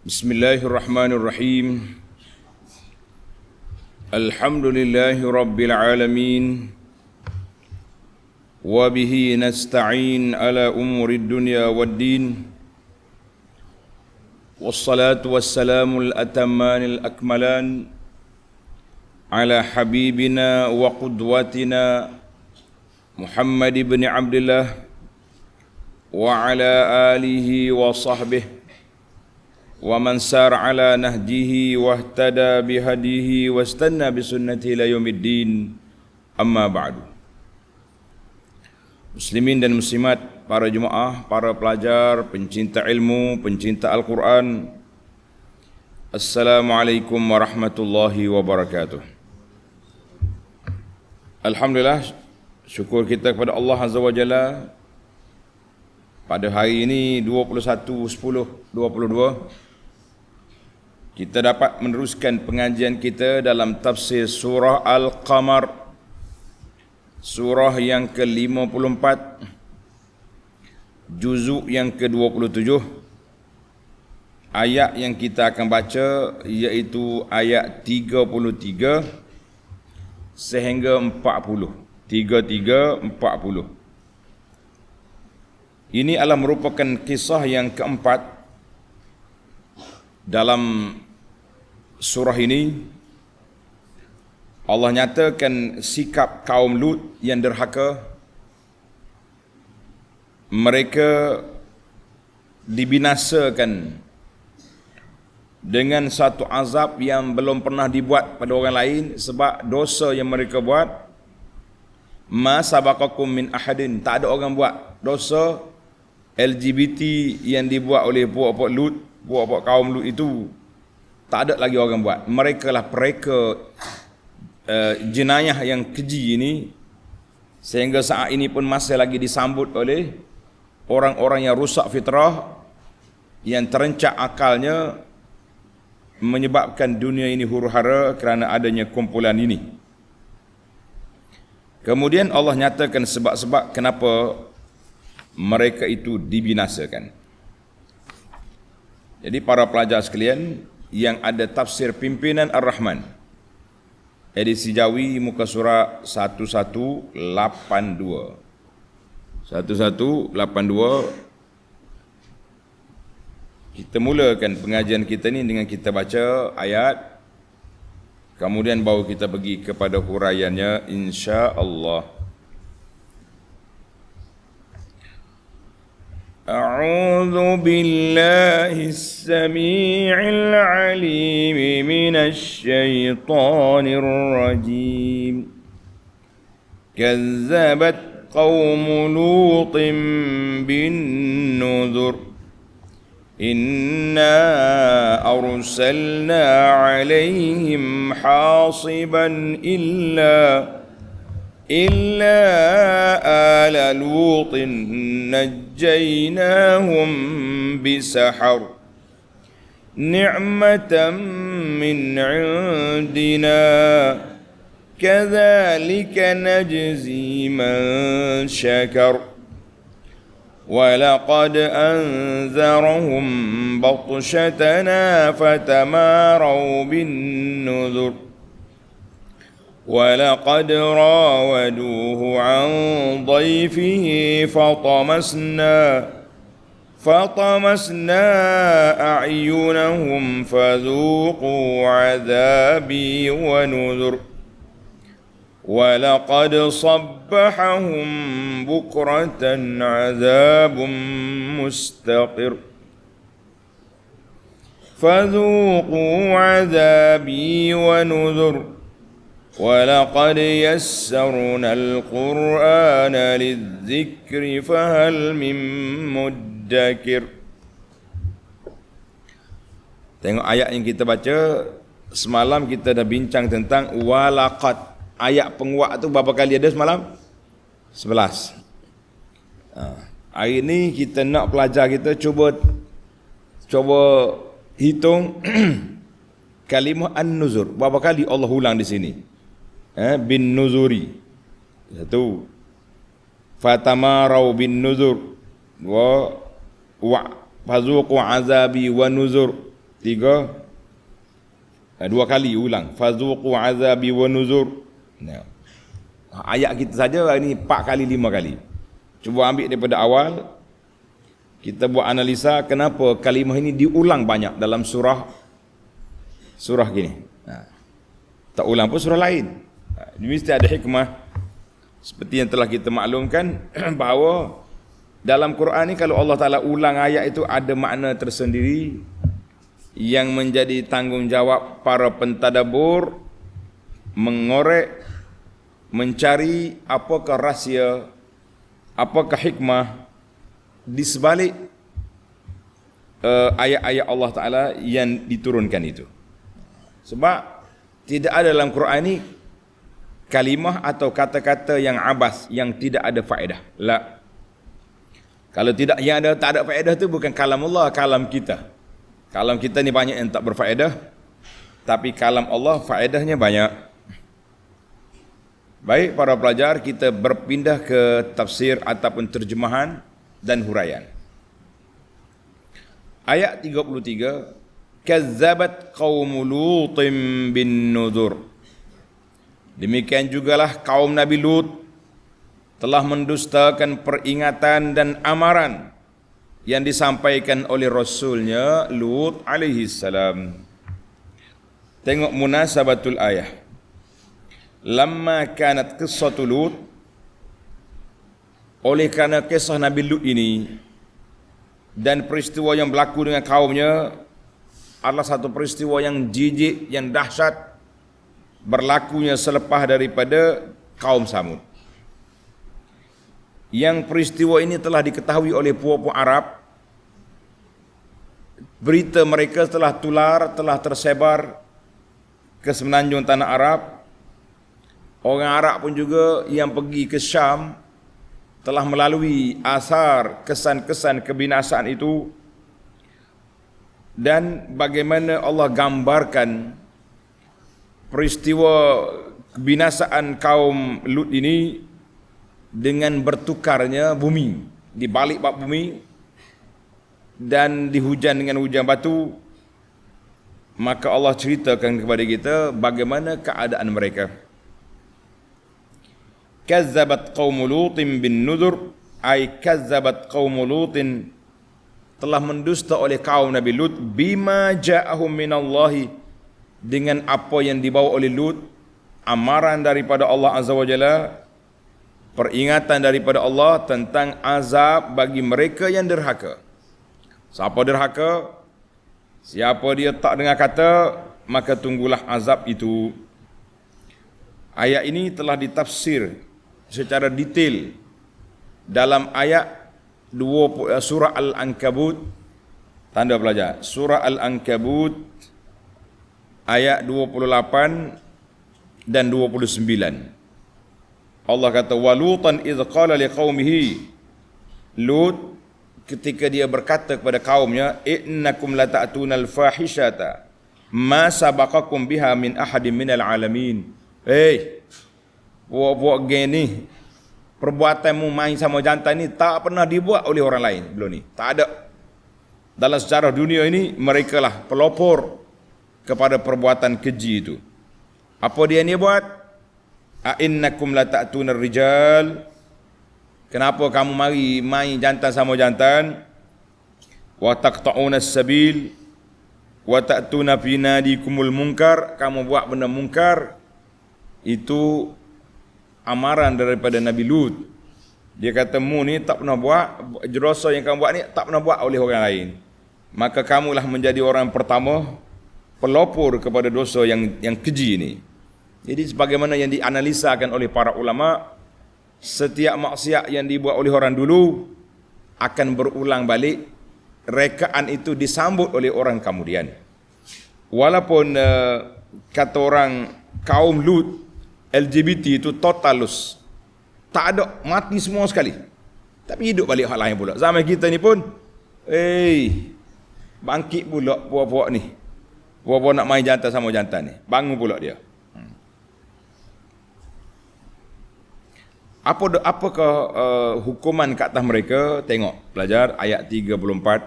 Bismillahirrahmanirrahim. Alhamdulillahi rabbil alamin. Wa bihi nasta'in ala umurid dunya waddin. Wassalatu wassalamul atammanil akmalan ala habibina wa qudwatina Muhammad ibn Abdullah wa ala alihi wa sahbihi wa man sar ala nahjihi wahtada bihadihi wastanna bisunnatihi ila yaumiddin. Amma ba'du. Muslimin dan muslimat, para jemaah, para pelajar, pencinta ilmu, pencinta Al-Quran, Assalamualaikum warahmatullahi wabarakatuh. Alhamdulillah, syukur kita kepada Allah Azza wa Jalla. Pada hari ini 21/10/22 kita dapat meneruskan pengajian kita dalam tafsir surah Al-Qamar, surah yang ke-54, juzuk yang ke-27. Ayat yang kita akan baca iaitu ayat 33 sehingga 40. 33-40. Ini adalah merupakan kisah yang keempat dalam surah ini. Allah nyatakan sikap kaum Lut yang derhaka. Mereka dibinasakan dengan satu azab yang belum pernah dibuat pada orang lain, sebab dosa yang mereka buat, ma sabaqakum min ahadin, tak ada orang buat dosa LGBT yang dibuat oleh puak-puak Lut, puak-puak kaum Lut itu, tak ada lagi orang buat. Mereka lah pereka jenayah yang keji ini, sehingga saat ini pun masih lagi disambut oleh orang-orang yang rusak fitrah, yang terencak akalnya, menyebabkan dunia ini huru-hara kerana adanya kumpulan ini. Kemudian Allah nyatakan sebab-sebab kenapa mereka itu dibinasakan. Jadi para pelajar sekalian yang ada tafsir Pimpinan Ar-Rahman, edisi Jawi, muka surat 1182. 1182. Kita mulakan pengajian kita ni dengan kita baca ayat, kemudian baru kita pergi kepada huraiannya insya-Allah. أعوذ بالله السميع العليم من الشيطان الرجيم كذبت قوم لوط بالنذر إنا أرسلنا عليهم حاصبا إلا آل لوط نجيناهم بسحر نعمة من عندنا كذلك نجزي من شكر ولقد أنذرهم بطشتنا فتماروا بالنذر ولقد راودوه عن ضيفه فطمسنا أعينهم فذوقوا عذابي ونذر ولقد صبحهم بكرة عذاب مستقر فذوقوا عذابي ونذر ولقد يسرنا القرآن للذكر فهل من مدكر. Tengok ayat yang kita baca semalam, kita dah bincang tentang walaqad. Ayat penguat tu berapa kali ada semalam? 11. Hari ni kita nak pelajar kita cuba hitung kalimah an-nuzur. Berapa kali Allah ulang di sini? Bin nuzuri. Satu. Fatamarau bin nuzur. Wa fazuqu azabi wa nuzur. dua kali ulang. Fazuqu azabi wa nuzur. Nah. Ayat kita saja ini 4 kali 5 kali. Cuba ambil daripada awal. Kita buat analisa kenapa kalimah ini diulang banyak dalam surah gini. Tak ulang pun surah lain. Mesti ada hikmah. Seperti yang telah kita maklumkan bahawa dalam Quran ni kalau Allah Ta'ala ulang ayat itu ada makna tersendiri yang menjadi tanggungjawab para pentadabbur mengorek, mencari apakah rahsia, apakah hikmah di sebalik ayat-ayat Allah Ta'ala yang diturunkan itu. Sebab tidak ada dalam Quran ini kalimah atau kata-kata yang abas, yang tidak ada faedah. La. Kalau tidak, yang ada tak ada faedah itu bukan kalam Allah, kalam kita. Kalam kita ni banyak yang tak berfaedah, tapi kalam Allah faedahnya banyak. Baik para pelajar, kita berpindah ke tafsir ataupun terjemahan dan huraian. Ayat 33, kazzabat qaum Lutin bin nuzur. Demikian jugalah kaum Nabi Lut telah mendustakan peringatan dan amaran yang disampaikan oleh Rasulnya Lut alaihi salam. Tengok munasabatul ayah. Lamma kanat qissatul Lut, oleh kerana kisah Nabi Lut ini dan peristiwa yang berlaku dengan kaumnya adalah satu peristiwa yang jijik, yang dahsyat, berlakunya selepas daripada kaum Samud. Yang peristiwa ini telah diketahui oleh puak-puak Arab. Berita mereka telah tular, telah tersebar ke semenanjung tanah Arab. Orang Arab pun juga yang pergi ke Syam telah melalui asar kesan-kesan kebinasaan itu, dan bagaimana Allah gambarkan peristiwa kebinasaan kaum Lut ini dengan bertukarnya bumi, di balik bab bumi dan dihujan dengan hujan batu. Maka Allah ceritakan kepada kita bagaimana keadaan mereka. Kazzabat qaum Lutin bin nuzur, ay kazzabat qaum Lutin, telah mendusta oleh kaum Nabi Lut, bima ja'ahum minallahi, dengan apa yang dibawa oleh Lut, amaran daripada Allah Azza wa Jalla, peringatan daripada Allah tentang azab bagi mereka yang derhaka. Siapa derhaka, siapa dia tak dengar kata, maka tunggulah azab itu. Ayat ini telah ditafsir secara detail dalam ayat 20 surah Al-Ankabut. Tanda pelajar, surah Al-Ankabut ayat 28 dan 29. Allah kata, walutan idh qala liqaumihi, Lut ketika dia berkata kepada kaumnya, innakum lata'tunal fahishata ma sabaqakum biha min ahadin minal alamin. Buat-buat geng ni, perbuatanmu main sama jantan ni tak pernah dibuat oleh orang lain belum ni. Tak ada. Dalam sejarah dunia ini, mereka lah pelopor kepada perbuatan keji itu. Apa dia ni buat? A'innakum lata'tunar rijal, kenapa kamu mari main jantan sama jantan? Wa taqta'una as-sabil wa ta'tuna fi nadikumul munkar, kamu buat benda mungkar. Itu amaran daripada Nabi Lut. Dia kata, mu ni tak pernah buat, dosa yang kamu buat ni tak pernah buat oleh orang lain. Maka kamulah menjadi orang pertama pelopor kepada dosa yang keji ni. Jadi sebagaimana yang dianalisakan oleh para ulama, setiap maksiat yang dibuat oleh orang dulu akan berulang balik, rekaan itu disambut oleh orang kemudian. Walaupun kata orang kaum Lut, LGBT itu totalus, tak ada, mati semua sekali, tapi hidup balik hal lain pula. Zaman kita ni pun bangkit pula puak-puak ni, puak-puak nak main jantan sama jantan ni, bangun pula dia. Apakah hukuman ke atas mereka? Tengok pelajar ayat 34.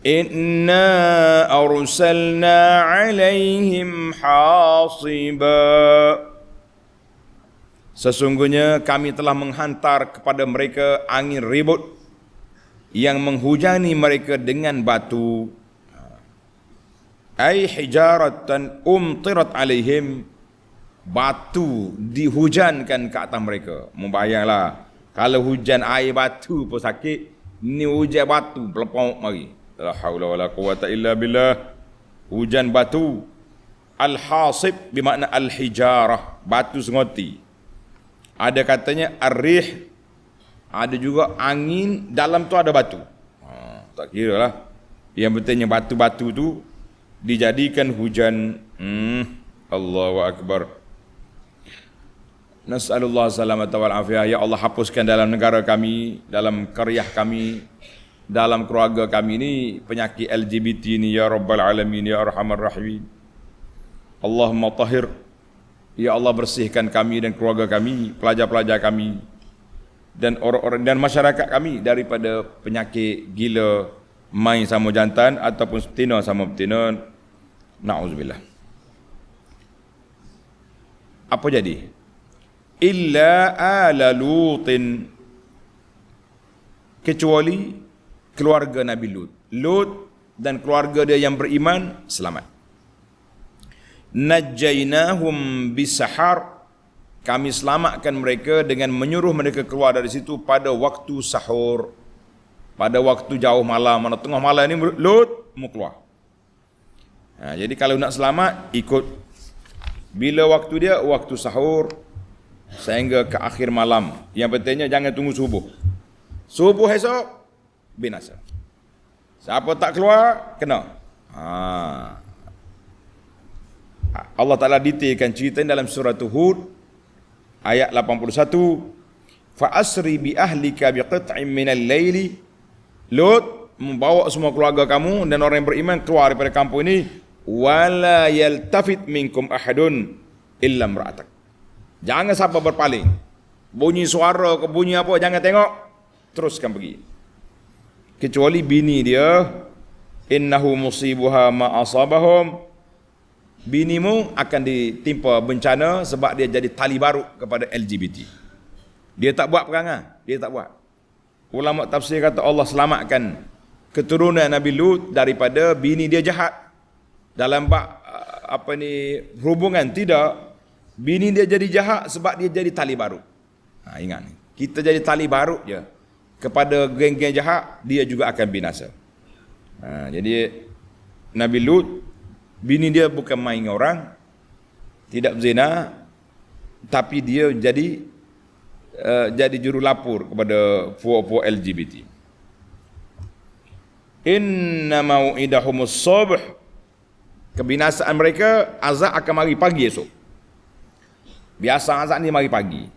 Inna arsalna alaihim hasiba. Sesungguhnya kami telah menghantar kepada mereka angin ribut yang menghujani mereka dengan batu. Ai hijaratan umtirat alaihim, batu dihujankan ke atas mereka. Membayanglah kalau hujan air batu pun sakit, ni hujan batu pelepok mari. La haula wala quwata illa billah. Hujan batu. Al-hasib bermakna al-hijarah, batu sengoti. Ada katanya ar-rih, ada juga angin, dalam tu ada batu. Tak kira lah. Yang pentingnya batu-batu tu dijadikan hujan. Allahu akbar. Nas'alullah salamata wal afiyah. Ya Allah, hapuskan dalam negara kami, dalam qaryah kami, dalam keluarga kami ni penyakit LGBT ni ya rabbal alamin ya arhamar rahimin. Allahumma tahhir, ya Allah, bersihkan kami dan keluarga kami, pelajar-pelajar kami dan orang-orang dan masyarakat kami daripada penyakit gila, main sama jantan ataupun betina sama betina. Na'udzubillah. Apa jadi? Illa ala lutin, kecuali keluarga Nabi Lut. Lut dan keluarga dia yang beriman selamat. Najjaynahum bisahar, kami selamatkan mereka dengan menyuruh mereka keluar dari situ pada waktu sahur. Pada waktu jauh malam, mana tengah malam ni Lut mau keluar. Jadi kalau nak selamat, ikut bila waktu dia, waktu sahur sehingga ke akhir malam. Yang pentingnya jangan tunggu subuh. Subuh esok binasa. Siapa tak keluar, kena. Allah Ta'ala detailkan cerita dalam surah Hud ayat 81. Fa asri bi ahlika bi qit'in minal laili. Lut, membawa semua keluarga kamu dan orang yang beriman keluar daripada kampung ini. Wala yaltafit minkum ahadun illa imra'atak. Jangan siapa berpaling. Bunyi suara ke bunyi apa, jangan tengok. Teruskan pergi. Kecuali bini dia, innahu musibuha ma asabahum, binimu akan ditimpa bencana sebab dia jadi tali baru kepada LGBT. Dia tak buat perangai, dia tak buat. Ulama tafsir kata Allah selamatkan keturunan Nabi Lut daripada bini dia jahat. Dalam bab hubungan tidak, bini dia jadi jahat sebab dia jadi tali baru. Ingat ni, kita jadi tali baru je kepada geng-geng jahat, dia juga akan binasa. Jadi Nabi Lut, bini dia bukan main orang, tidak berzina, tapi dia jadi juru lapor kepada puak-puak LGBT. Inna mau'idahumus subh, kebinasaan mereka, azab akan mari pagi esok. Biasa azab ni mari pagi.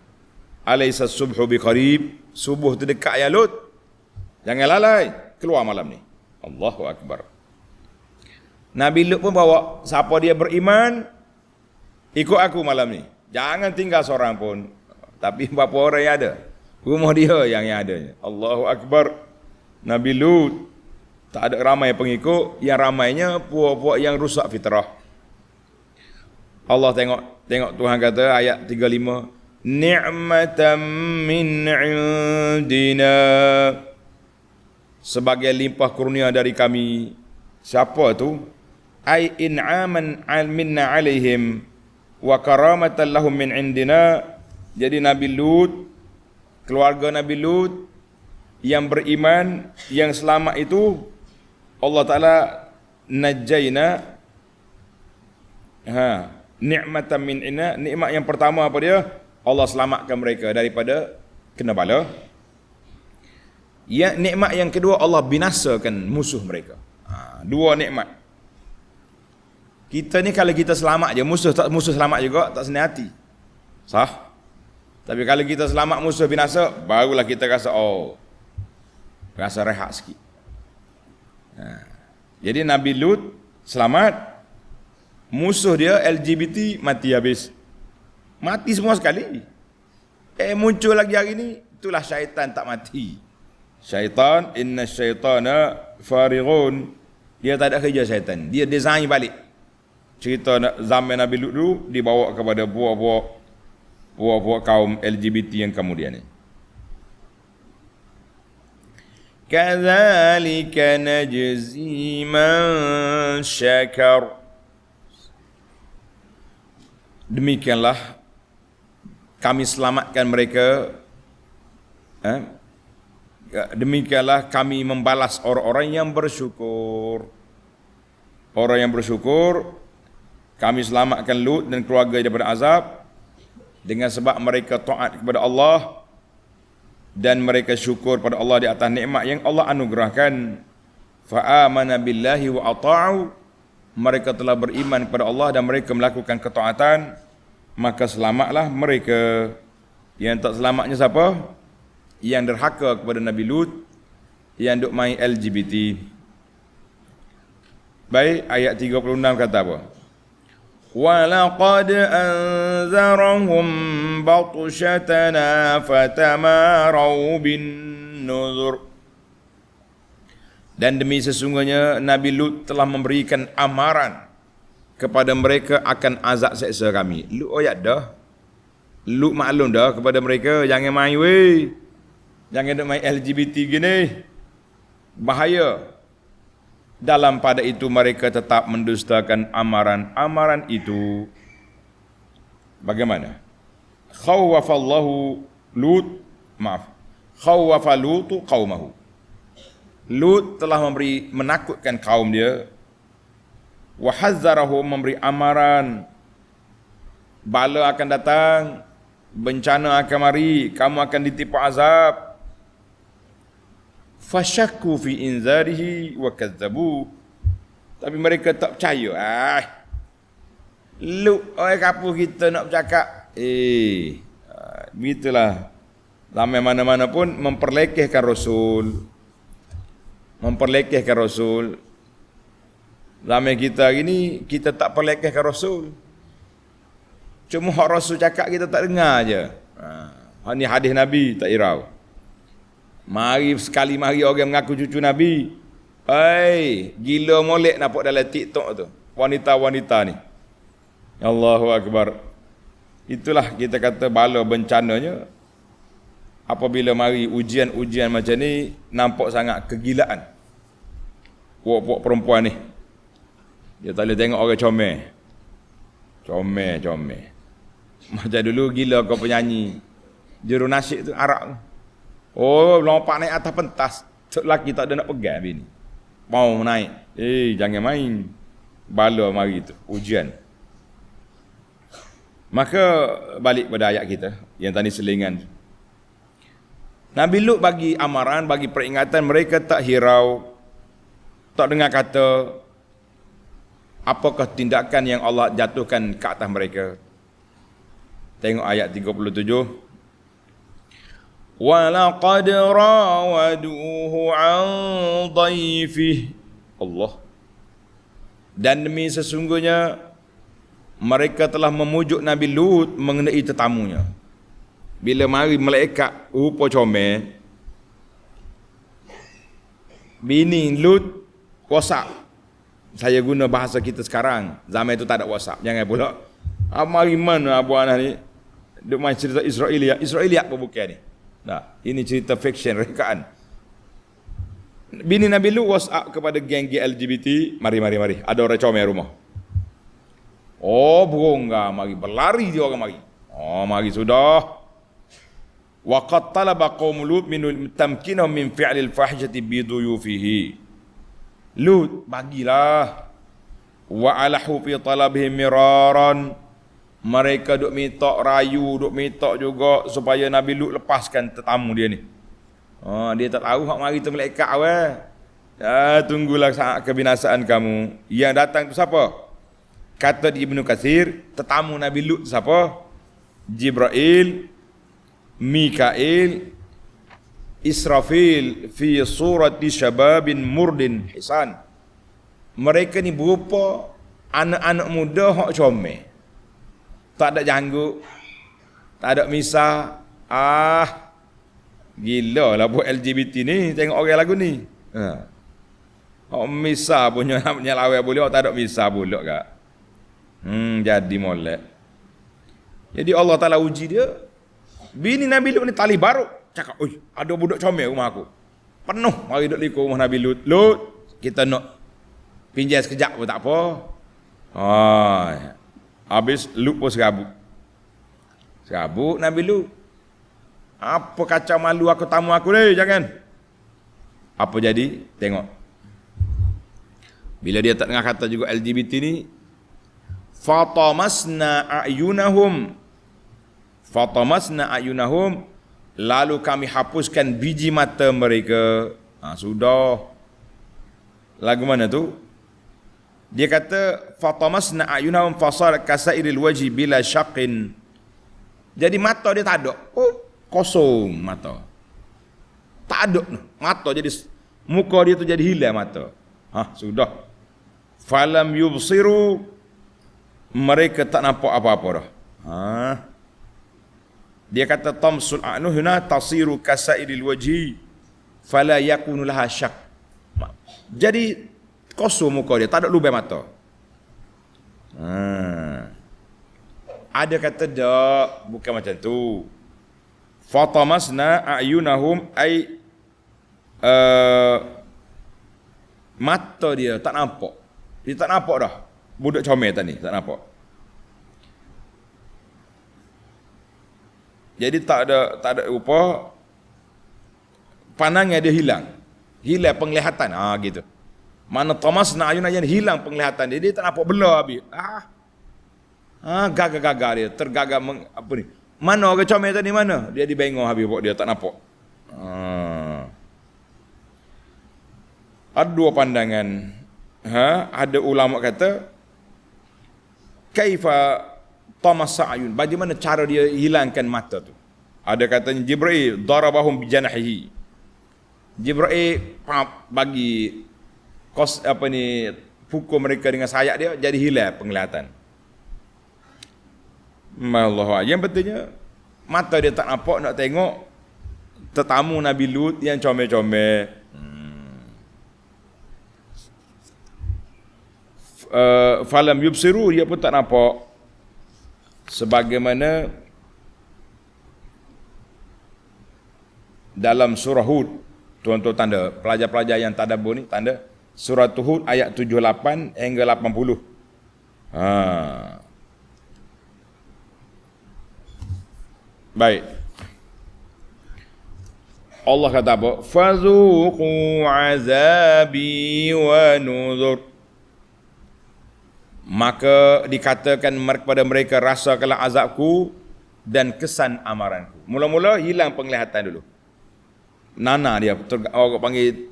Alaysa subhu biqarib, subuh tu dekat ya Lut. Jangan lalai, keluar malam ni. Allahu akbar. Nabi Lut pun bawa siapa dia beriman, ikut aku malam ni. Jangan tinggal seorang pun. Tapi berapa orang yang ada? Rumah dia yang ada. Allahu akbar. Nabi Lut tak ada ramai pengikut, yang ramainya puak-puak yang rusak fitrah. Allah tengok Tuhan kata ayat 35, ni'matan min indina, sebagai limpah kurnia dari kami. Siapa tu? Ai in'aman minna alaihim wa karamatan lahum min indina. Jadi Nabi Lut, keluarga Nabi Lut yang beriman, yang selamat itu Allah Ta'ala najjayna ni'matan min inna. Nikmat yang pertama apa dia? Allah selamatkan mereka daripada kena bala. Ya, nikmat yang kedua, Allah binasakan musuh mereka. Dua nikmat. Kita ni kalau kita selamat je, musuh selamat juga, tak senang hati. Sah? Tapi kalau kita selamat, musuh binasa, barulah kita rasa rasa rehat sikit. Jadi Nabi Lut selamat, musuh dia LGBT mati habis. Mati semua sekali. Muncul lagi hari ni, itulah syaitan tak mati. Syaitan, inna syaitana farighun. Dia tak ada kerja syaitan. Dia design balik. Cerita zaman Nabi Lut dulu dibawa kepada buah-buah kaum LGBT yang kemudian ni. Kadzalika najzi man syakar. Demikianlah kami selamatkan mereka. Demikianlah kami membalas orang-orang yang bersyukur. Orang yang bersyukur, kami selamatkan Lut dan keluarga daripada azab dengan sebab mereka taat kepada Allah dan mereka syukur pada Allah di atas nikmat yang Allah anugerahkan. Fa amana billahi wa ata'u, mereka telah beriman kepada Allah dan mereka melakukan ketaatan, maka selamatlah mereka. Yang tak selamatnya siapa? Yang derhaka kepada Nabi Lut, yang duk main LGBT. Baik, ayat 36 kata apa? وَلَقَدْ أَنذَرَهُمْ بَطْشَتَنَا فَتَمَارَوْا بِالنُّذُرِ. Dan demi sesungguhnya Nabi Lut telah memberikan amaran kepada mereka akan azab seksa kami. Lut ayat dah. Lut maklum dah kepada mereka, jangan main weh. Jangan duk main LGBT gini. Bahaya. Dalam pada itu mereka tetap mendustakan amaran-amaran itu. Bagaimana? Khawwafallahu Lut, khawwafa Lutu qaumahu. Lut telah menakutkan kaum dia. Wa hazzarahum, memberi amaran. Bala akan datang, bencana akan mari, kamu akan ditipu azab. Fashakku fi inzarihi wa kazzabu. Tapi mereka tak percaya. Lut, kapu kita nak bercakap. Begitulah. Sampai mana-mana pun memperlekehkan Rasul. Memperlekehkan Rasul. Zaman kita hari ni, kita tak perlekehkan Rasul. Cuma hak Rasul cakap kita tak dengar je. Ni hadis Nabi tak irau. Mari sekali mari orang mengaku cucu Nabi. Gila molek nampak dalam TikTok tu. Wanita-wanita ni. Allahu Akbar. Itulah kita kata bala bencananya. Apabila mari ujian-ujian macam ni, nampak sangat kegilaan. Puak-puak perempuan ni. Dia tak boleh tengok orang comel. Comel. Macam dulu gila kau penyanyi. Juru nasyid tu Arab tu. Lompat naik atas pentas. Tok lelaki tak ada nak pegang bini. Mau naik. Jangan main. Bala mari tu. Ujian. Maka balik pada ayat kita. Yang tadi selingan. Nabi Lut bagi amaran, bagi peringatan. Mereka tak hirau. Tak dengar kata. Apakah tindakan yang Allah jatuhkan ke atas mereka. Tengok ayat 37. وَلَقَدْ رَاوَدُوهُ عَنْ ضَيْفِهِ. Allah. Dan demi sesungguhnya mereka telah memujuk Nabi Lut mengenai tetamunya. Bila mari malaikat rupa comel, bini Lut WhatsApp. Saya guna bahasa kita sekarang. Zaman itu tak ada WhatsApp. Jangan pula mari mana abu anak ni duk main cerita Israeliat apa bukan ni. Nah, ini cerita fiction, rekaan. Bini Nabi Lut WhatsApp kepada geng LGBT, mari. Ada orang comel rumah. Berongga mari, berlari dia orang mari. Mari sudah. Wa qad talaba qaum Lut min tamkinahum min fi'lil fahishati bi duyufihi. Lut bagilah. Wa alahu fi talabihim miraran. Mereka duk minta rayu, duk minta juga supaya Nabi Lut lepaskan tetamu dia ni. Dia tak tahu hak mari tu malaikat awal. Tunggulah saat kebinasaan kamu. Yang datang tu siapa? Kata di Ibnu Katsir, tetamu Nabi Lut tu siapa? Jibril, Mikail, Israfil fi surati syababin murdin hisan. Mereka ni berupa anak-anak muda hak comel. Tak ada janggut, tak ada misah. Gila lah buat LGBT ni. Tengok orang lagu ni. Misah punya nyelawai boleh, tak ada misah pula kak. Jadi molek. Jadi Allah Ta'ala uji dia. Bini Nabi Lut ni tali baru. Cakap, oi, ada budak comel rumah aku. Penuh mari duduk liku rumah Nabi Lut. Lut, kita nak pinjam sekejap pun tak apa. Habis Lut pun serabut. Serabut Nabi Lut. Apa kacau malu aku tamu aku ni, jangan. Apa jadi? Tengok. Bila dia tak dengar kata juga LGBT ni, fatamasna ayunahum, lalu kami hapuskan biji mata mereka. Sudah. Lagu mana tu? Dia kata fatamasna ayunahum fasar kasairil wajhi bila syaqin. Jadi mata dia tak ada. Kosong mata. Tak ada mata, jadi muka dia tu jadi hilang mata. Sudah. Falam yubsiru, mereka tak nampak apa-apa dah. Dia kata tamsul a'nu huna tasiru kasairil wajhi fala yakunu laha syak. Jadi kosong muka dia, tak ada lubang mata. Ada kata dak, bukan macam tu. Fatamasna a'yunahum ay mata dia tak nampak. Dia tak nampak dah. Budak comel tadi tak nampak. Jadi tak ada rupa, pandangan dia hilang. Hilang penglihatan. Gitu. Mana tamasna ayunahum, hilang penglihatan dia. Dia tak nampak belah habis. Gagah-gagah dia, tergagah apa ni? Mana orang comel tadi mana? Dia dibengong habis dia tak nampak. Ada dua pandangan. Ada ulama kata kaifa tamassa ayun, bagaimana cara dia hilangkan mata tu. Ada katanya Jibril darabahum bijanahihi. Jibril bagi pukul mereka dengan sayap dia, jadi hilang penglihatan. Allah, yang betulnya mata dia tak nampak, nak tengok tetamu Nabi Lut yang comel-comel. Falam yubsiru, dia pun tak nampak. Sebagaimana dalam surah Hud, tuan-tuan tanda, pelajar-pelajar yang tadabbur ni tanda surah Hud ayat 78 hingga 80. Baik. Allah kata apa? Fazuqu azabi wa nuzur. Maka dikatakan kepada mereka, rasakanlah azabku dan kesan amaranku. Mula-mula hilang penglihatan dulu. Nana dia, orang panggil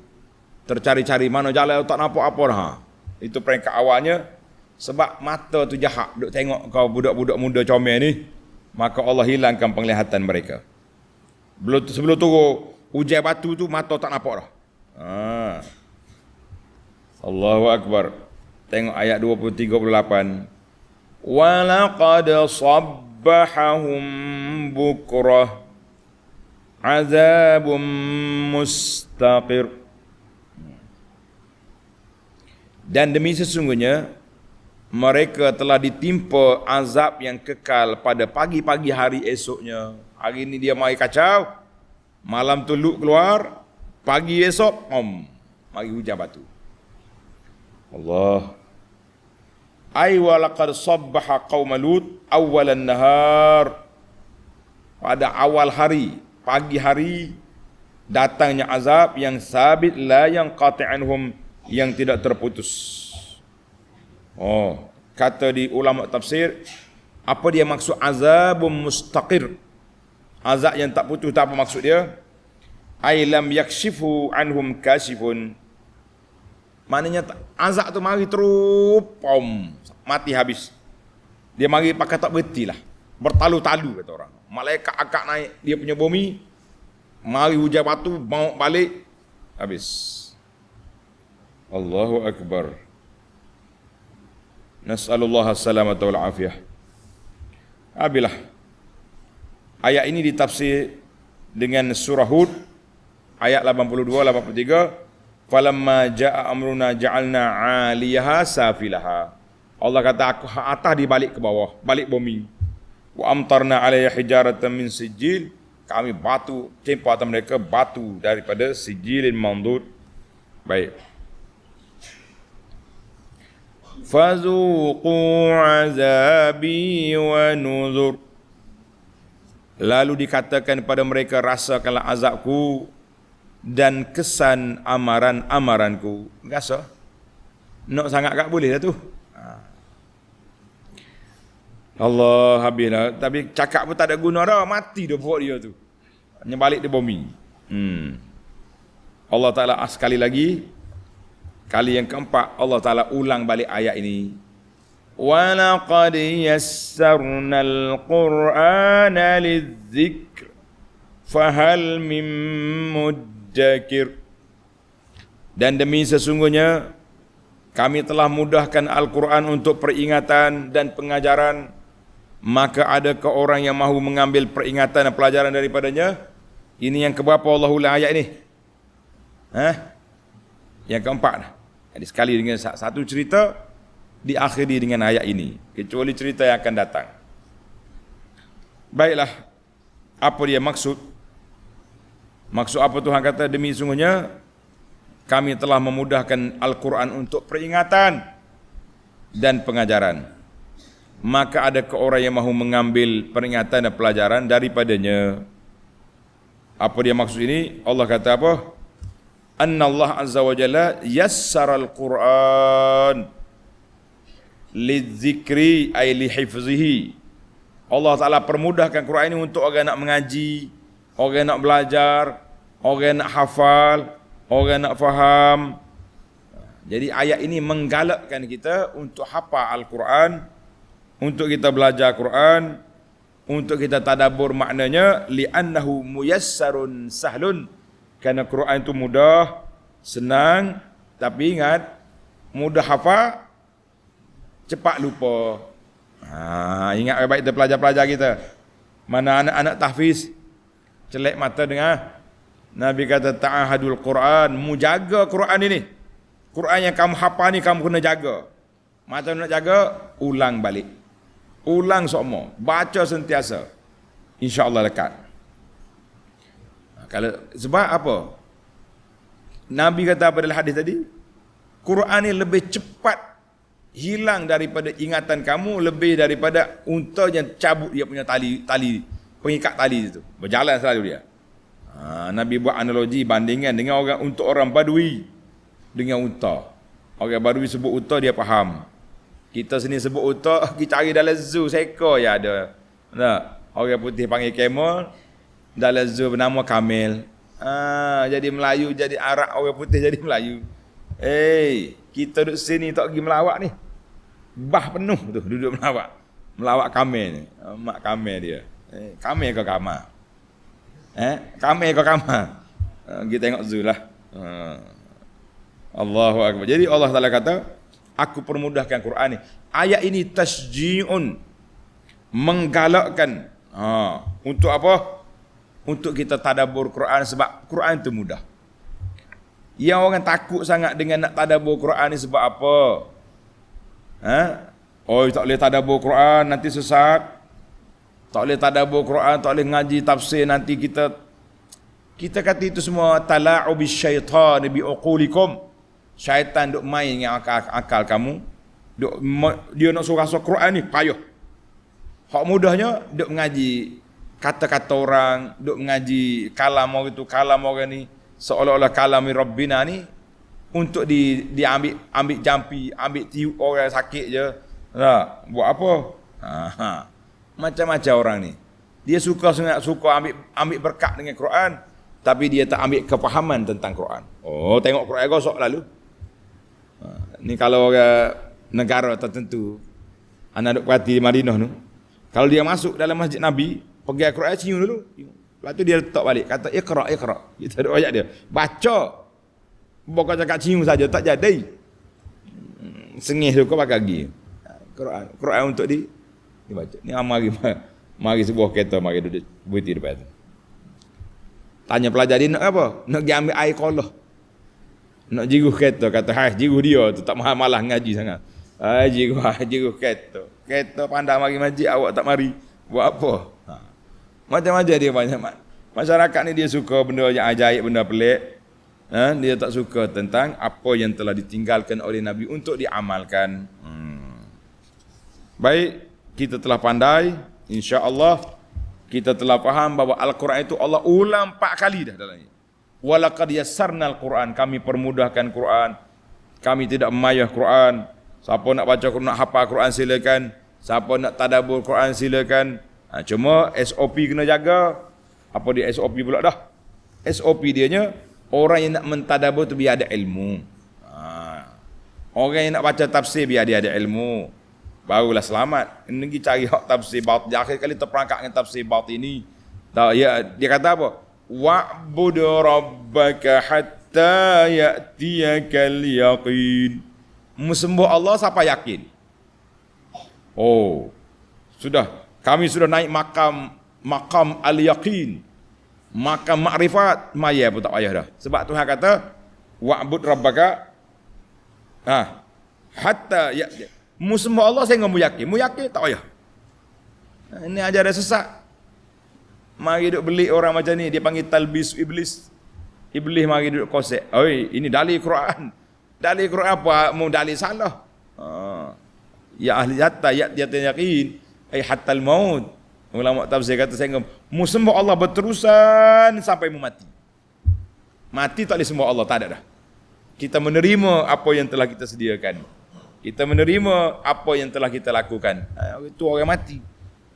tercari-cari mana jalan, tak nampak apa dah. Itu peringkat awalnya. Sebab mata tu jahat, duk tengok kau budak-budak muda comel ni, maka Allah hilangkan penglihatan mereka. Sebelum turun hujan batu tu, mata tak nampak dah. Allahu Akbar. Tengok ayat 20-38. Walaqad sabbahahum bukrah azabum mustaqir. Dan demi sesungguhnya mereka telah ditimpa azab yang kekal pada pagi-pagi hari esoknya. Hari ini dia mari kacau, malam tu Lut keluar, pagi esok mari hujan batu. Allah. Ay wa laqad sabbaha qaum Lut awalan nahar. Pada awal hari, pagi hari, datangnya azab yang sabit, la yang qati'anhum, yang tidak terputus. Kata di ulama tafsir, apa dia maksud azabun mustaqir? Azab yang tak putus, tak apa maksud dia? Ay lam yakshifu anhum kashifun. Maknanya azab tu mari terus mati habis. Dia mari pakai tak berhenti lah. Bertalu-talu kata orang. Malaikat akak naik dia punya bumi, mari hujan batu, bawa balik, habis. Allahu Akbar. Nas'alullah as-salamata wal afiyah. Abilah. Ayat ini ditafsir dengan surah Hud ayat 82 83 Falamma jaa amruna ja'alna 'aliyaha safilaha. Allah kata aku atas dibalik ke bawah, balik bumi. Wa amtarna 'alayha hijaratan min sijil. Kami batu, tempa atas mereka batu daripada sijilin mandud. Baik. Fazuqu 'azabi wa nuzur. Lalu dikatakan kepada mereka, rasakanlah azabku dan kesan amaran-amaranku. Rasa? Nak sangat tak boleh dah tu. Allah habislah. Tapi cakap pun tak ada guna dah. Mati dah perut dia tu. Hanya balik di bumi. Allah Ta'ala sekali lagi. Kali yang keempat Allah Ta'ala ulang balik ayat ini. وَلَقَدْ يَسَّرْنَا الْقُرْآنَ لِلذِّكْرِ فَهَلْ مِن مُدَّكِرٍ. Dan demi sesungguhnya kami telah mudahkan Al-Quran untuk peringatan dan pengajaran. Maka adakah orang yang mahu mengambil peringatan dan pelajaran daripadanya? Ini yang keberapa Allah ulang ayat ini? Yang keempat. Jadi sekali dengan satu cerita diakhiri dengan ayat ini, kecuali cerita yang akan datang. Baiklah, apa dia maksud? Maksud apa Tuhan kata demi sungguhnya kami telah memudahkan Al-Quran untuk peringatan dan pengajaran. Maka adakah orang yang mahu mengambil peringatan dan pelajaran daripadanya? Apa dia maksud ini? Allah kata apa? Anna Allah Azza wa Jalla yassara al-Quran lidzikri ay lihifzihi. Allah Ta'ala permudahkan Quran ini untuk orang nak mengaji, orang nak belajar, orang nak hafal, orang nak faham. Jadi ayat ini menggalakkan kita untuk hafal Al-Quran, untuk kita belajar Quran, untuk kita tadabbur maknanya, li'annahu muyassarun sahlun. Kerana Quran itu mudah, senang, tapi ingat, mudah hafal, cepat lupa. Ingat baik kita pelajar-pelajar kita. Mana anak-anak tahfiz, celek mata dengar. Nabi kata ta'ahadul Quran, mujaga Quran ini. Quran yang kamu hafal ni kamu kena jaga. Macam nak jaga, ulang balik. Ulang semua, baca sentiasa. Insya-Allah lekat. Kalau sebab apa? Nabi kata pada hadis tadi, Quran ni lebih cepat hilang daripada ingatan kamu, lebih daripada unta yang cabut dia punya tali pengikat tali itu. Berjalan selalu dia. Nabi buat analogi bandingan dengan untuk orang Badui dengan unta. Orang Badui sebut unta dia faham. Kita sini sebut unta, kita cari dalam zoo seekor ya ada. Nah, orang putih panggil camel, dalam zoo bernama camel. Jadi Melayu, jadi Arab, orang putih jadi Melayu. Kita duduk sini tak pergi melawak ni. Bah penuh tu duduk melawak. Melawak camel ni. Mak camel dia. Camel ke kamar? Camel ke kamar? Kita tengok zoo lah. Allahu Akbar. Jadi Allah Ta'ala kata, aku permudahkan Quran ni. Ayat ini tasji'un, menggalakkan. Untuk apa? Untuk kita tadabbur Quran, sebab Quran itu mudah. Yang orang takut sangat dengan nak tadabbur Quran ni sebab apa? Tak boleh tadabbur Quran nanti sesat. Tak boleh tadabbur Quran, tak boleh ngaji tafsir nanti kita kata itu semua tala'ubis syaitan bi uqulikum. Syaitan duk main dengan akal kamu. Dia nak suruh Quran ni payah. Hak mudahnya duk mengaji kata-kata orang, duk mengaji kalam orang itu, kalam orang ni seolah-olah kalam Rabbina ni untuk diambil jampi, ambil tiup orang sakit je. Buat apa? Macam-macam orang ni. Dia suka ambil berkat dengan Quran, tapi dia tak ambil kefahaman tentang Quran. Tengok Quran gosok lalu. Ni kalau orang negara tertentu, anak duk perhati di Madinah tu, kalau dia masuk dalam masjid Nabi, pergi Quran cium dulu. Lepas tu dia letak balik, kata iqra. Kita ada ayat dia. Baca. Bukan cakap cium saja, tak jadi. Sengih tu kau pakai lagi. Quran untuk dibaca. Ni mari sebuah kereta, mari duduk berhenti depan tu. Tanya pelajar dia nak apa? Nak pergi ambil air kolah. Nak jiruh kereta, kata hai jiruh dia tu, tak malah ngaji sangat. Jiruh kereta. Kereta pandai mari masjid, awak tak mari. Buat apa? Macam-macam dia banyak. Masyarakat ni dia suka benda yang ajaib, benda pelik. Dia tak suka tentang apa yang telah ditinggalkan oleh Nabi untuk diamalkan. Baik, kita telah pandai, insya-Allah kita telah faham bahawa Al-Quran itu Allah ulang 4 kali dah dalam ini. Walaqad yassarnal Quran, kami permudahkan Quran. Kami tidak memayah Quran. Siapa nak baca Quran, nak hafal Quran silakan. Siapa nak tadabbur Quran silakan. Cuma SOP kena jaga. Apa dia SOP pula dah? SOP dianya orang yang nak mentadabbur tu biar ada ilmu. Orang yang nak baca tafsir biar dia ada ilmu. Barulah selamat. Ini cari hak tafsir batin. Akhir kali terperangkap dengan tafsir batin ini. Dia kata apa? Wa'bud rabbaka hatta ya'tiyakal yaqin. Sembah Allah siapa yakin? Oh, sudah. Kami sudah naik makam al-yaqin. Makam makrifat. Maya pun tak payah dah. Sebab Tuhan kata wa'bud rabbaka hatta ya'tiyakal. Sembah Allah saya mu yakin tak payah. Ini ajaran sesat. Mari duduk beli orang macam ni, dia panggil talbis iblis. Iblis mari duduk konsep. Oi, ini dalil Quran. Dalil Quran apa? Mu dalil salah. Ya ahli hatta yakin ai hatta al-maut. Ulama tafsir kata saya mu sembah Allah berterusan sampai mu mati. Mati tak boleh sembah Allah, tak ada dah. Kita menerima apa yang telah kita sediakan. Kita menerima apa yang telah kita lakukan. Itu orang mati.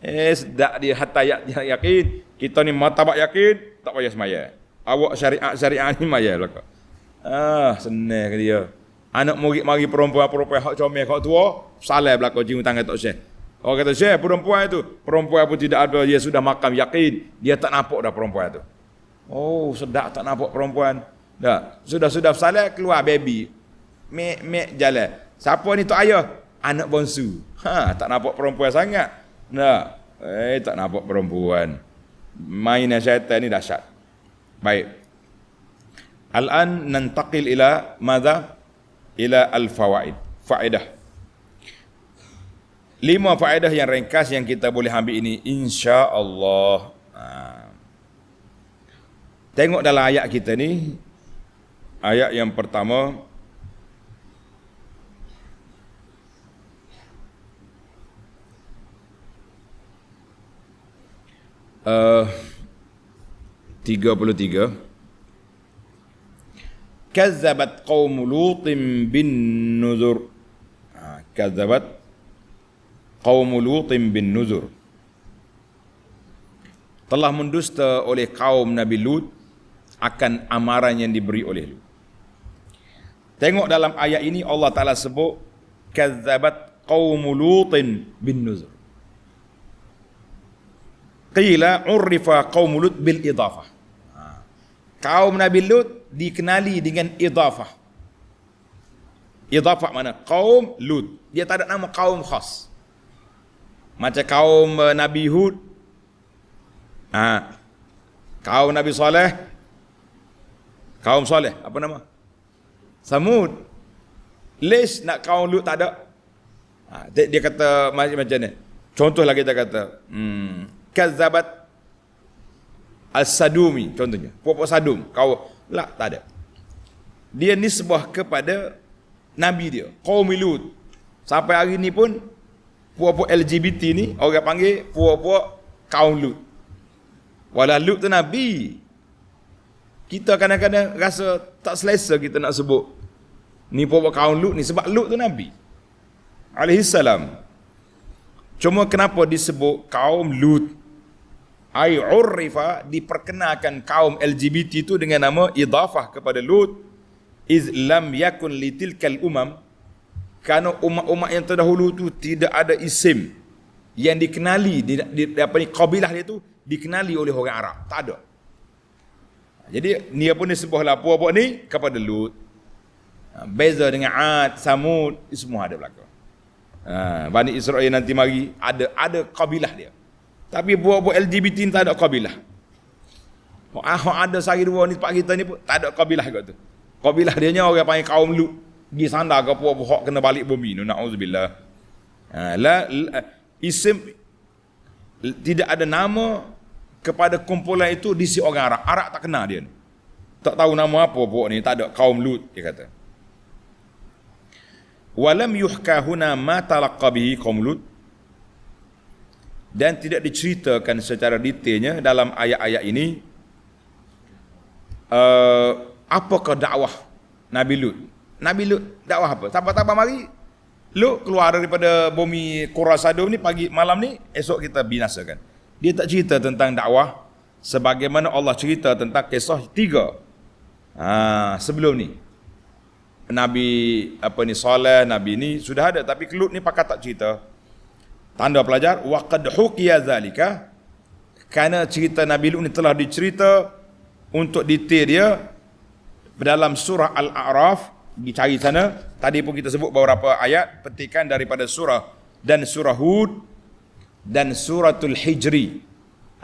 Sedak dia hatta yakin. Kita ni martabat yakin, tak payah semaya. Awak syariat ni maya belaka. Senang ke dia. Anak murid mari perempuan hak comel hak tua, salah belaka cium tangan tok syekh. Orang kata syekh perempuan pun tidak ada, dia sudah makam yakin, dia tak nampak dah perempuan tu. Oh, sedak tak nampak perempuan. Dah, sudah salah keluar baby. Mek jalan. Siapa ni tok ayah? Anak bongsu. Tak nampak perempuan sangat. Tak nampak perempuan. Mainan syaitan ni dahsyat. Baik. Al-an nantaqil ila madza? Ila al-fawaid. Faedah. 5 faedah yang ringkas yang kita boleh ambil ini insya-Allah. Tengok dalam ayat kita ni. Ayat yang pertama, uh, 33. Kazzabat qaum Lutin bin nuzur. Kazzabat qaum Lutin bin nuzur. Telah mendusta oleh kaum Nabi Lut akan amaran yang diberi oleh Lut. Tengok dalam ayat ini Allah Ta'ala sebut kazzabat qaum Lutin bin nuzur. Qila urrifa qaum Lut bil idafah. Kaum Nabi Lut dikenali dengan idafah. Idafah mana? Kaum Lut. Dia tak ada nama kaum khas. Macam kaum Nabi Hud. Kaum Nabi Saleh. Kaum Saleh, apa nama? Samud. Lesh nak kaum Lut tak ada. Dia kata macam ni. Contohlah kita kata, kazzabat As-Sadumi contohnya. Puak-puak Sadum, kau tak ada. Dia nisbah kepada Nabi dia, kaum Lut. Sampai hari ni pun puak-puak LGBT ni orang panggil puak-puak kaum Lut. Walau Lut tu Nabi. Kita kadang-kadang rasa tak selesa kita nak sebut ni puak-puak kaum Lut ni sebab Lut tu Nabi alaihi salam. Cuma kenapa disebut kaum Lut? Ai urrifa, diperkenalkan kaum LGBT itu dengan nama idafah kepada Lut. Iz lam yakun litilkal umam, kerana umat-umat yang terdahulu tu tidak ada isim yang dikenali di apa ni kabilah dia tu dikenali oleh orang Arab, tak ada. Jadi dia pun disebutlah puak-puak ni kepada Lut. Beza dengan Ad, Samud, semua ada belaka. Bani Israel nanti mari ada kabilah dia. Tapi buat-buat LGBT ni tak ada kabilah. Ada sehari dua ni tempat kita ni pun tak ada kabilah kot tu. Qabilah dia nya orang panggil kaum Lut. Pergi sandar ke puak-puak kena balik bumi. Na'udzubillah. Isim tidak ada nama kepada kumpulan itu di si orang Arab. Arab tak kenal dia. Tak tahu nama apa puak ni, tak ada kaum Lut dia kata. Walam yuhka huna ma talaqqa bihi qaum Lut. Dan tidak diceritakan secara detailnya dalam ayat-ayat ini apakah dakwah Nabi Lut. Nabi Lut dakwah apa? Sabar-sabar mari Lut keluar daripada bumi Qura Sadum ni pagi malam ni, esok kita binasakan. Dia tak cerita tentang dakwah sebagaimana Allah cerita tentang kisah 3 sebelum ni. Nabi Saleh, Nabi ni sudah ada, tapi Lut ni pakat tak cerita. Tanda pelajar wa qad huqiya zalika, kerana cerita Nabi Lut ni telah dicerita untuk detail dia dalam surah Al-A'raf. Dicari sana, tadi pun kita sebut beberapa ayat petikan daripada surah dan surah Hud dan suratul Hijri.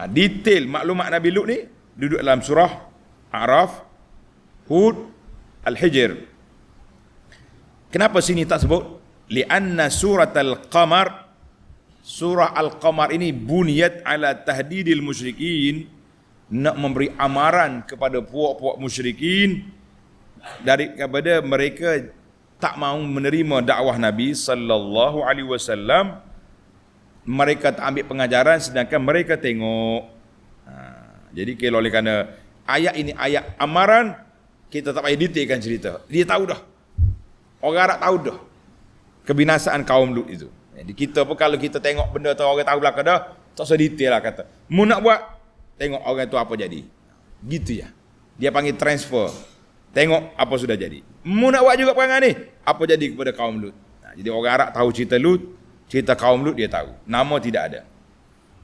Detail maklumat Nabi Lut ni duduk dalam surah A'raf, Hud, Al-Hijr. Kenapa sini tak sebut? Lianna suratul Qamar, surah Al-Qamar ini buniyat ala tahdidil musyrikin, nak memberi amaran kepada puak-puak musyrikin daripada mereka tak mahu menerima dakwah Nabi sallallahu alaihi wasallam. Mereka tak ambil pengajaran sedangkan mereka tengok. Jadi kalau oleh kerana ayat ini ayat amaran, kita tak payah detailkan cerita. Dia tahu dah. Orang Arab tahu dah kebinasaan kaum Lut itu. Jadi kita pun kalau kita tengok benda tu orang tahu belakang dah, tak usah detail lah kata. Mu nak buat, tengok orang tu apa jadi. Gitu ya. Dia panggil transfer. Tengok apa sudah jadi. Mu nak buat juga perangai ni, apa jadi kepada kaum Lut. Jadi orang Arab tahu cerita Lut, cerita kaum Lut dia tahu. Nama tidak ada.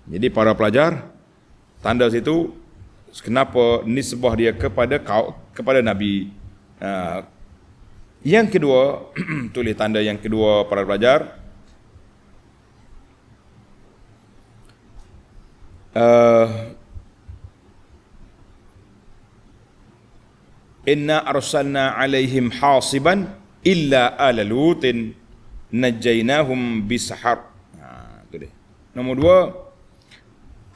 Jadi para pelajar, tanda situ kenapa nisbah dia kepada Nabi. Yang kedua, tulis tanda yang kedua para pelajar. Inna arsalna alaihim hasiban illa ala lutin najainahum bisahar. Itu dia. Nombor 2,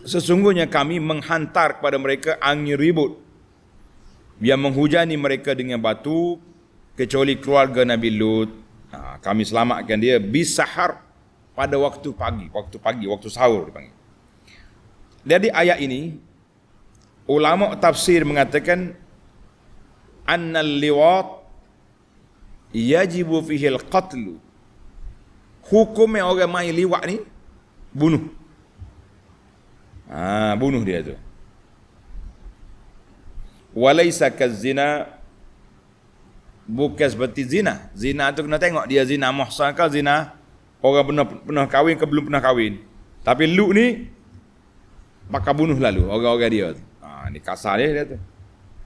sesungguhnya kami menghantar kepada mereka angin ribut yang menghujani mereka dengan batu kecuali keluarga Nabi Lut. Kami selamatkan dia bisahar, pada waktu pagi, waktu sahur dipanggil. Jadi ayat ini ulama tafsir mengatakan annal liwat yajibu fihi al-qatl. Hukumnya orang main liwat ni bunuh. Bunuh dia tu. Walaysa kazina, bukan seperti zina. Zina tu kena tengok dia zina muhsan ke zina orang pernah kahwin ke belum pernah kahwin. Tapi Lut ni bakal bunuh lalu orang-orang dia tu. Ni kasar dia tu.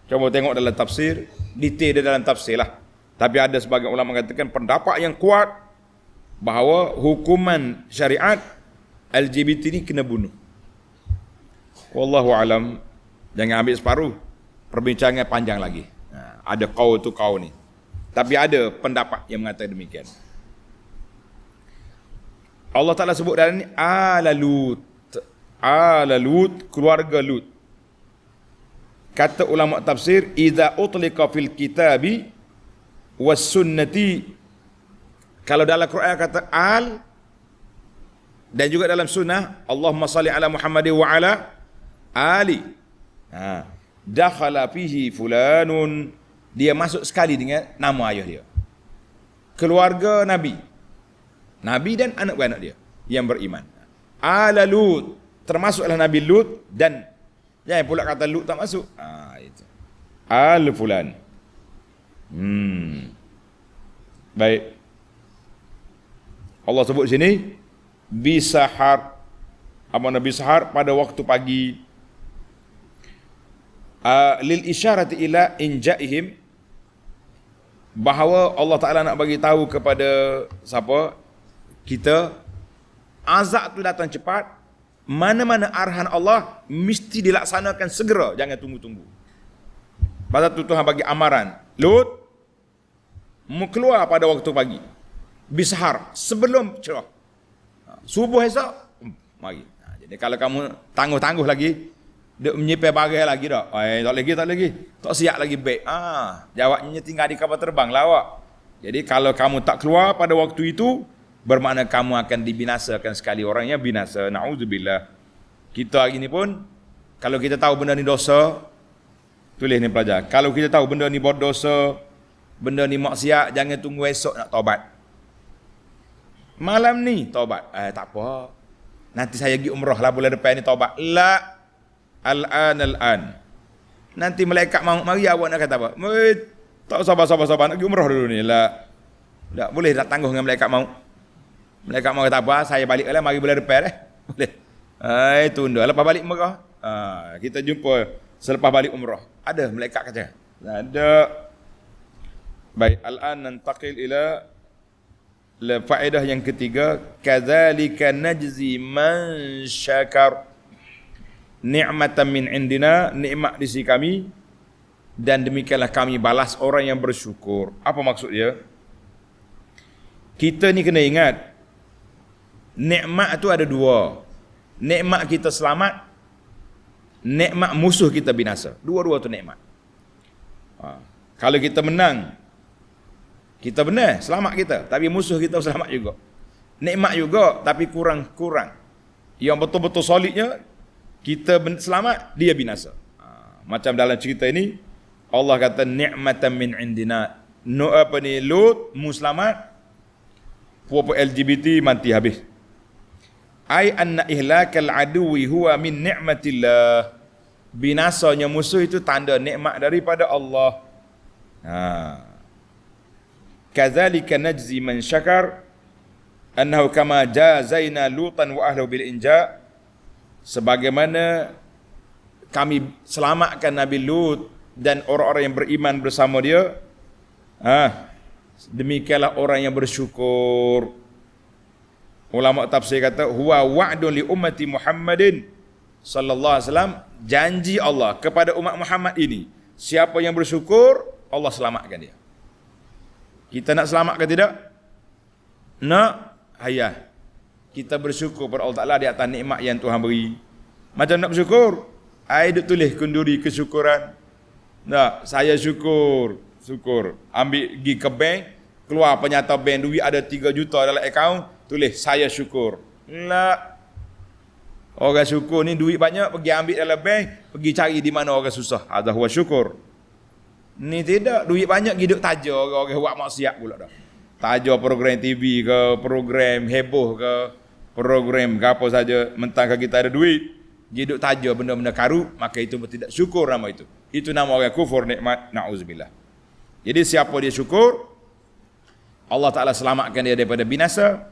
Coba tengok dalam tafsir, detail dia dalam tafsir lah. Tapi ada sebagian ulama mengatakan pendapat yang kuat bahawa hukuman syariat LGBT ni kena bunuh. Wallahu alam. Jangan ambil separuh. Perbincangan panjang lagi. Ada kau tu kau ni. Tapi ada pendapat yang mengatakan demikian. Allah Ta'ala sebut dalam ni ala Lut, keluarga Lut. Kata ulama tafsir, idza utliqa fil kitabi was sunnati, kalau dalam Quran kata al, dan juga dalam sunnah Allahumma salli ala Muhammadin wa ala ali, dakhala fihi fulanun, dia masuk sekali dengan nama ayah dia. Keluarga Nabi dan anak-anak dia yang beriman. Ala Lut, termasuklah Nabi Lut, dan jangan pula kata Lut tak masuk. Itu. Al fulan. Baik. Allah sebut sini bisahar. Apa nama bisahar? Pada waktu pagi. Lil isyarati ila inja'ihim, bahawa Allah Ta'ala nak bagi tahu kepada siapa? Kita, azab tu datang cepat. Mana-mana arahan Allah mesti dilaksanakan segera, jangan tunggu-tunggu. Pasal tu Tuhan bagi amaran. Lut, mu keluar pada waktu pagi. Bisahar, sebelum cerah. Subuh esok, mari. Jadi kalau kamu tangguh-tangguh lagi, dia menyipir bagai lagi dah. Tak lagi. Tak siap lagi baik. Jawabnya tinggal di kapal terbang lah awak. Jadi kalau kamu tak keluar pada waktu itu, bermakna kamu akan dibinasakan sekali. Orangnya binasa. Na'udzubillah. Kita hari ni pun, kalau kita tahu benda ni dosa, tulis ni pelajar. Kalau kita tahu benda ni berdosa, benda ni maksiat, jangan tunggu esok nak taubat. Malam ni taubat. Tak apa. Nanti saya pergi umrah lah bulan depan ni taubat. La. Al-an. Nanti malaikat maut mari awak nak kata apa? Tak sabar. Nak pergi umrah dulu ni. La. Tak boleh tak tangguh dengan malaikat maut. Malaikat maut kata apa? Saya balik lah mari bulan depan Boleh. Tunda. Lepas balik umrah. Kita jumpa selepas balik umrah. Ada malaikat kata. Ada. Baik, al-an nantaqil ila faedah yang ketiga, kadzalika najzi man syakar. Ni'matan min indina, nikmat di sisi kami, dan demikianlah kami balas orang yang bersyukur. Apa maksud dia? Kita ni kena ingat, nikmat tu ada dua. Nikmat kita selamat, nikmat musuh kita binasa. Dua-dua tu nikmat. Kalau kita menang, kita benar, selamat kita. Tapi musuh kita selamat juga. Nikmat juga, tapi kurang-kurang. Yang betul-betul solidnya, kita selamat, dia binasa. Macam dalam cerita ini, Allah kata, ni'matan min indina. Lut, mu selamat, puan-puan LGBT mati habis. Ai anna ihlakal aduwi huwa min ni'matillah. Binasanya musuh itu tanda nikmat daripada Allah. Kadzalika najzi man syakar annahu kama jazaina lutan wa ahlahu bil inja. Sebagaimana kami selamatkan Nabi Lut dan orang-orang yang beriman bersama dia, demikianlah orang yang bersyukur. Ulama tafsir kata huwa wa'dun li ummati Muhammadin sallallahu alaihi wasallam, janji Allah kepada umat Muhammad ini, siapa yang bersyukur Allah selamatkan dia. Kita nak selamat ke tidak? Nak? Hayah. Kita bersyukur pada Allah Ta'ala di atas nikmat yang Tuhan beri. Macam nak bersyukur? Duk tulis kunduri kesyukuran. Tak, saya syukur. Ambil pergi ke bank, keluar penyata bank, duit ada 3 juta dalam akaun, tulis saya syukur. Tak. Orang syukur ni duit banyak, pergi ambil dalam bank, pergi cari di mana orang susah. Hadza huwa syukur. Ni tidak, duit banyak hidup taja orang buat maksiat pula dah. Taja program TV ke, program heboh ke, program ke apa saja, mentang kita ada duit, hidup taja benda-benda karut, maka itu tidak syukur nama itu. Itu nama orang kufur nikmat, na'udzubillah. Jadi siapa dia syukur, Allah Ta'ala selamatkan dia daripada binasa,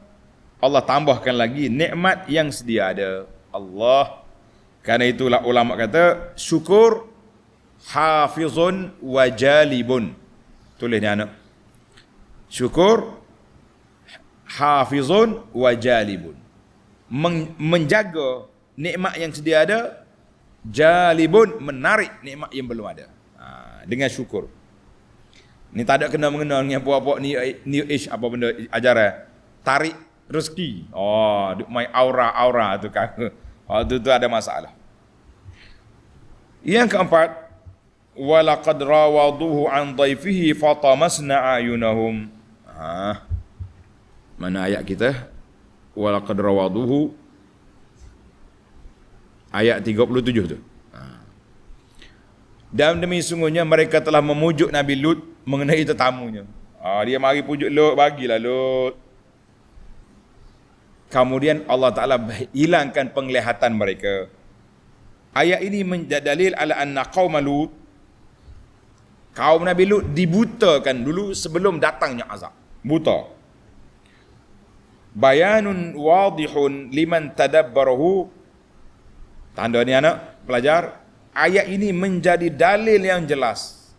Allah tambahkan lagi nikmat yang sedia ada. Allah. Karena itulah ulama kata, syukur hafizun wa jalibun. Tulis ni anak. Syukur hafizun wa jalibun. Menjaga nikmat yang sedia ada, jalibun menarik nikmat yang belum ada. Dengan syukur. Ni tak ada kena mengenal dengan puak-puak ni new age apa benda ajaran. Tarik rezeki. Duk main aura-aura tu kan. Tu ada masalah. Yang keempat, walaqad rawaduhu an dhaifihi fatamasna ayunahum. Mana ayat kita? Walaqad rawaduhu ayat 37 tu. Dan demi sungguhnya mereka telah memujuk Nabi Lut mengenai tetamunya. Dia mari pujuk Lut, bagilah Lut. Kemudian Allah Ta'ala hilangkan penglihatan mereka. Ayat ini menjadi dalil ala anna qauma Lut, kaum Nabi Lut dibutakan dulu sebelum datangnya azab. Buta. Bayanun wadihun liman tadabbarahu. Tanda ni anak pelajar, ayat ini menjadi dalil yang jelas.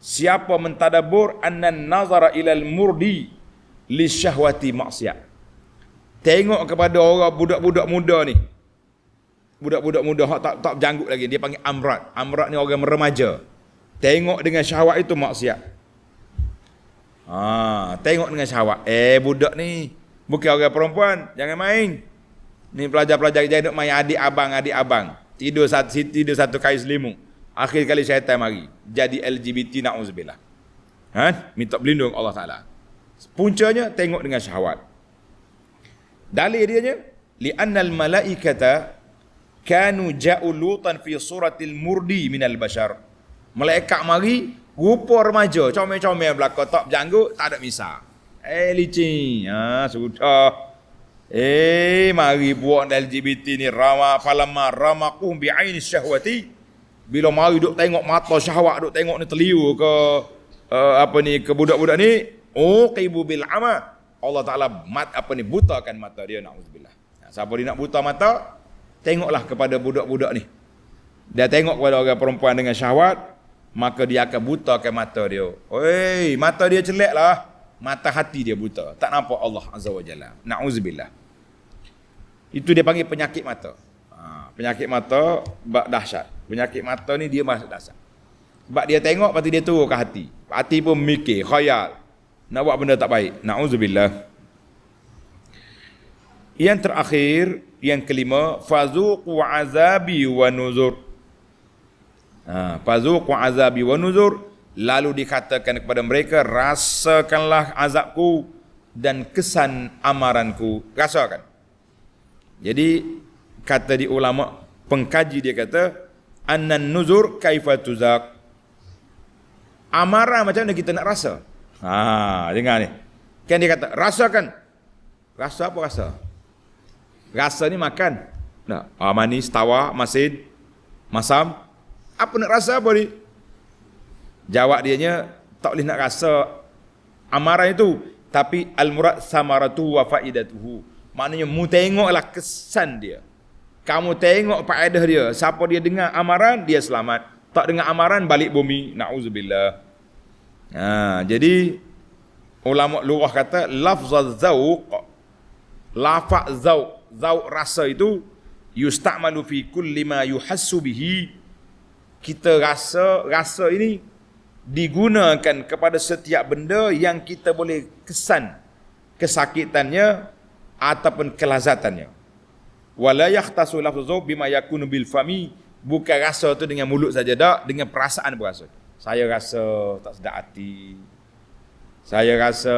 Siapa mentadabbur annan nazara ilal murdi li syahwati maksiat. Tengok kepada orang budak-budak muda ni. Budak-budak muda hak tak berjanggut lagi, dia panggil amrat. Amrat ni orang remaja. Tengok dengan syahwat itu maksiat. Tengok dengan syahwat. Budak ni bukan orang perempuan, jangan main. Ni pelajar-pelajar dia duk main adik abang. Tidur satu kain selimut. Akhir kali syaitan mari. Jadi LGBT, na'udzubillah. Minta berlindung Allah Ta'ala. Puncanya tengok dengan syahwat. Dalil dianya, li'annal malaikata kanu ja'u lutan fi suratil murdi minal bashar. Malaikat mari rupa remaja, comel-comel belaka, tak berjanggut, tak ada misah. Licin. Sudah. Mari buat LGBT ni ramaquhum bi'aini syahwati. Bila mari duk tengok mata syahwat, duk tengok ni teliu ke ke budak-budak ni, qibu bil ama. Allah Taala butakan mata dia, naudzubillah. Siapa dia nak buta mata, tengoklah kepada budak-budak ni. Dia tengok kepada orang perempuan dengan syahwat, maka dia akan butakan mata dia. Mata dia celeklah, mata hati dia buta. Tak nampak Allah Azza wa Jalla. Nauzubillah. Itu dia panggil penyakit mata. Penyakit mata dahsyat. Penyakit mata ni dia masuk dahsyat. Sebab dia tengok, lepas tu dia turun ke hati. Hati pun mikir, khayal. Nak buat benda tak baik. Nauzubillah. Yang terakhir, yang kelima, fazuqu azabi wa nuzur. Fazuqu azabi wa nuzur. Lalu dikatakan kepada mereka, rasakanlah azabku dan kesan amaranku. Rasakan. Jadi kata di ulama pengkaji, dia kata annan nuzur kaifa tuzaq. Amaran macam mana kita nak rasa? Dengar ni. Kan dia kata rasakan. Rasa apa rasa? Rasa ni makan. Manis, tawa, masin, masam. Apa nak rasa apa ni? Jawab dianya, tak boleh nak rasa amaran itu, tapi al-murad samaratu wa faidatuhu. Maknanya mu tengoklah kesan dia. Kamu tengok faedah dia. Siapa dia dengar amaran, dia selamat. Tak dengar amaran, balik bumi. Na'udzubillah. Jadi ulama lughah kata lafzaz zauq, lafaz zauq rasa itu yusta'malu fi kulli ma yuhassu bihi. Kita rasa ini digunakan kepada setiap benda yang kita boleh kesan kesakitannya ataupun kelazatannya. Wala yakhtasu lafzu bima yakunu bil fami. Bukan rasa tu dengan mulut saja, tak, dengan perasaan berasa. Saya rasa tak sedap hati. Saya rasa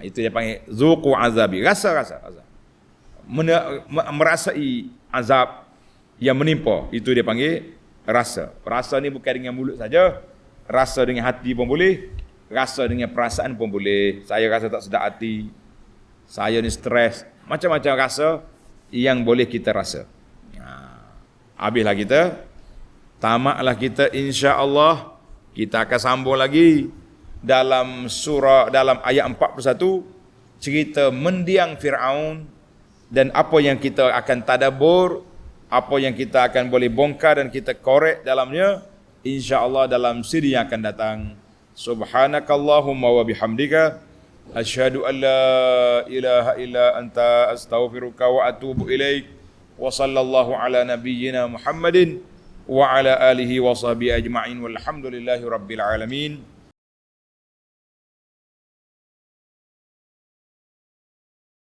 itu dia panggil zuqu azabi. Rasa. Merasai azab yang menimpa, itu dia panggil rasa. Rasa ni bukan dengan mulut saja. Rasa dengan hati pun boleh. Rasa dengan perasaan pun boleh. Saya rasa tak sedap hati. Saya ni stres. Macam-macam rasa yang boleh kita rasa. Habislah kita. Tamaklah kita, insya-Allah. Kita akan sambung lagi dalam ayat 41, cerita mendiang Firaun dan apa yang kita akan tadabbur, apa yang kita akan boleh bongkar dan kita korek dalamnya, insya-Allah dalam siri yang akan datang. Subhanakallahumma wa bihamdika asyhadu an la ilaha illa anta astaghfiruka wa atubu ilaik. Wa sallallahu ala nabiyyina Muhammadin wa ala alihi wa sahbihi ajma'in walhamdulillahi rabbil alamin.